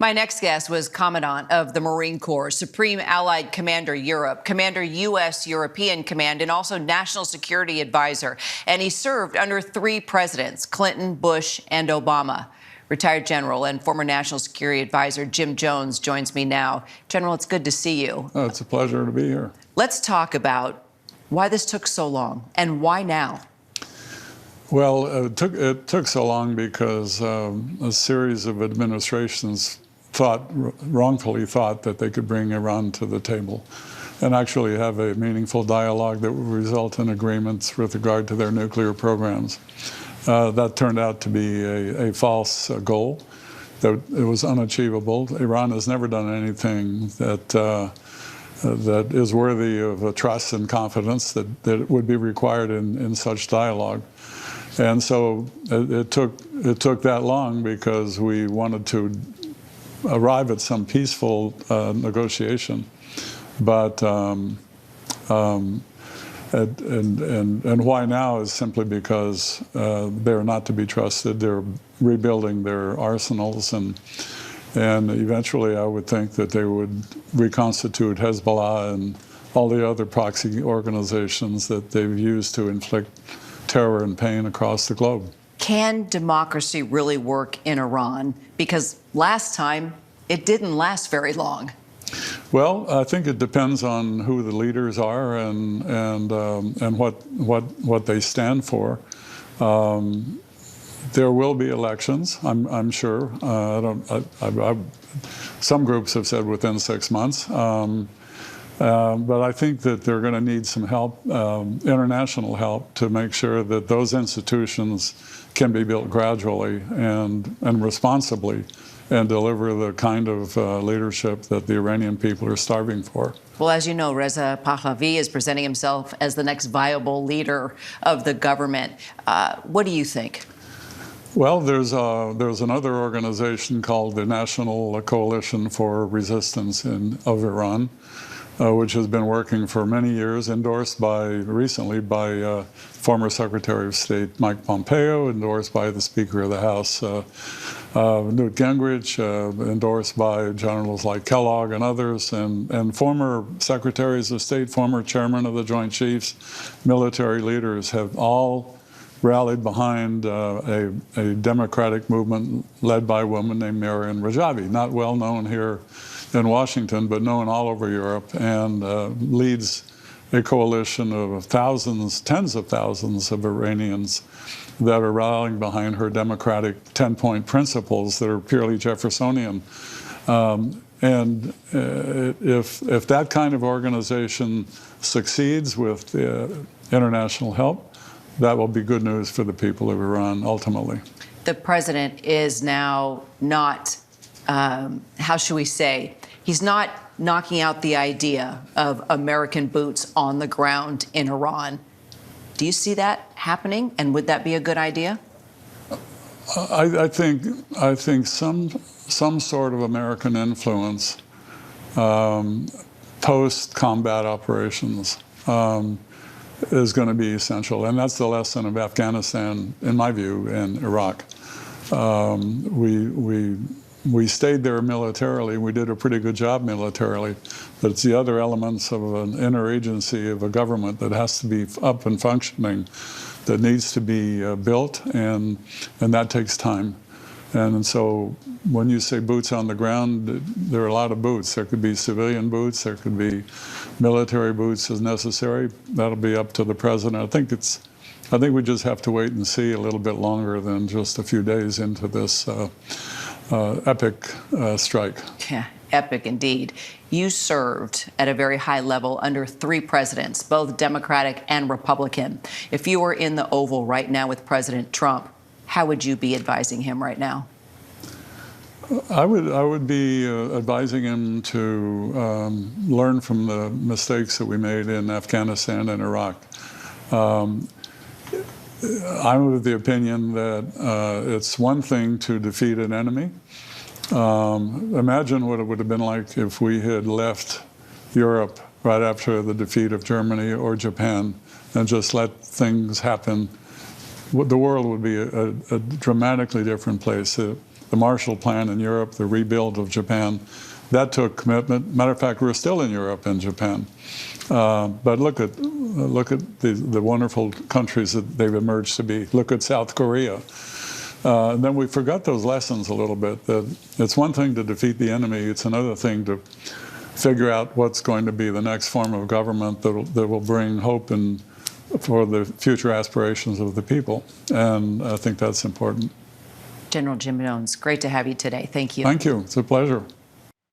My next guest was Commandant of the Marine Corps, Supreme Allied Commander Europe, Commander U.S. European Command, and also National Security Advisor. And he served under 3 presidents, Clinton, Bush, and Obama. Retired General and former National Security Advisor Jim Jones joins me now. General, it's good to see you. Oh, it's a pleasure to be here. Let's talk about why this took so long and why now. Well, it took so long because a series of administrations wrongfully thought that they could bring Iran to the table and actually have a meaningful dialogue that would result in agreements with regard to their nuclear programs. That turned out to be a false goal, that it was unachievable. Iran has never done anything that is worthy of trust and confidence that would be required in such dialogue. And so it took that long because we wanted to arrive at some peaceful negotiation, but and why now is simply because they're not to be trusted. They're rebuilding their arsenals, and eventually I would think that they would reconstitute Hezbollah and all the other proxy organizations that they've used to inflict terror and pain across the globe. Can democracy really work in Iran? Because last time, it didn't last very long. Well, I think it depends on who the leaders are and what they stand for. There will be elections, I'm sure. Some groups have said within 6 months. But I think that they're going to need some help, international help, to make sure that those institutions can be built gradually and responsibly and deliver the kind of leadership that the Iranian people are starving for. Well, as you know, Reza Pahlavi is presenting himself as the next viable leader of the government. What do you think? Well, there's another organization called the National Coalition for Resistance of Iran, which has been working for many years, endorsed recently by former Secretary of State Mike Pompeo, endorsed by the Speaker of the House Newt Gingrich, endorsed by generals like Kellogg and others, and former Secretaries of State, former Chairman of the Joint Chiefs, military leaders have all rallied behind a democratic movement led by a woman named Mariam Rajavi, not well known here in Washington, but known all over Europe, and leads a coalition of thousands, tens of thousands of Iranians that are rallying behind her democratic 10-point principles that are purely Jeffersonian. And if that kind of organization succeeds with international help, that will be good news for the people of Iran ultimately. The president is now not, how should we say, he's not knocking out the idea of American boots on the ground in Iran. Do you see that happening, and would that be a good idea? I think some sort of American influence post-combat operations is going to be essential, and that's the lesson of Afghanistan, in my view, and Iraq. We stayed there militarily. We did a pretty good job militarily, but it's the other elements of an interagency of a government that has to be up and functioning, that needs to be built, and that takes time. And so when you say boots on the ground, there are a lot of boots. There could be civilian boots, there could be military boots as necessary. That'll be up to the president. I think we just have to wait and see a little bit longer than just a few days into this epic strike. Yeah, epic indeed. You served at a very high level under 3 presidents, both Democratic and Republican. If you were in the Oval right now with President Trump, how would you be advising him right now? I would be advising him to learn from the mistakes that we made in Afghanistan and Iraq. I'm of the opinion that it's one thing to defeat an enemy. Imagine what it would have been like if we had left Europe right after the defeat of Germany or Japan and just let things happen. The world would be a dramatically different place. the Marshall Plan in Europe, the rebuild of Japan. That took commitment. Matter of fact, we're still in Europe and Japan. But look at the wonderful countries that they've emerged to be. Look at South Korea. And then we forgot those lessons a little bit. That it's one thing to defeat the enemy. It's another thing to figure out what's going to be the next form of government that will bring hope and for the future aspirations of the people. And I think that's important. General Jim Jones, great to have you today. Thank you. Thank you. It's a pleasure.